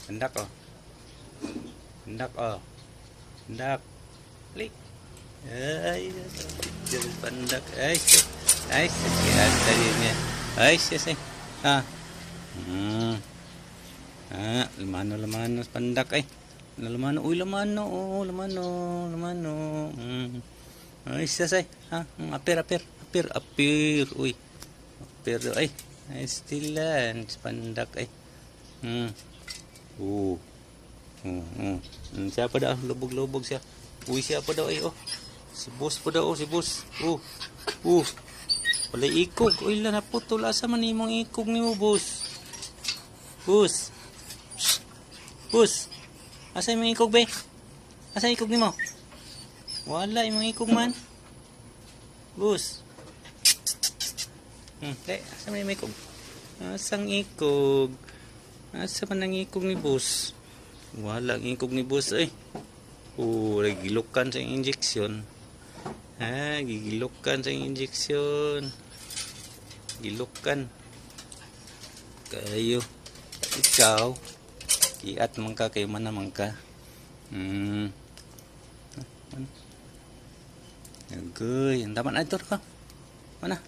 Pandak oh. Pandak oh. Pandak. Klik. Ay, jadi pandak. Ay, ay, sekian tadi niya. Ay, yes, eh. Ah. Lamano pandak ay. Lamano, uy, lamano, oh, lamano, lamano. Ay, yes, ay. Apir, uy. Apir, ay. Ay, stilan, pandak ay. Oh. Siapa dah lubog-lubog siya. Uy, siapa daw ay oh. Si boss pa daw, si boss. Wala ikog. Uy, la naputol. Asa man imong ikog ni mo, boss? Boss. Boss. Asa imong ikog, be? Asa ikog ni mo? Wala imong ikog man. Boss. Asa man imong ikog? Asang ikog? Asa man ang ikog ni boss? Wala ang ikog ni boss, ay. Gigilukan sa injeksyon. Gigilukan sa injeksyon. Gilukan. Kayo. Ikaw. Kiat man ka, kayo man naman ka. Agoy. Ang taman na ito ka. Mana?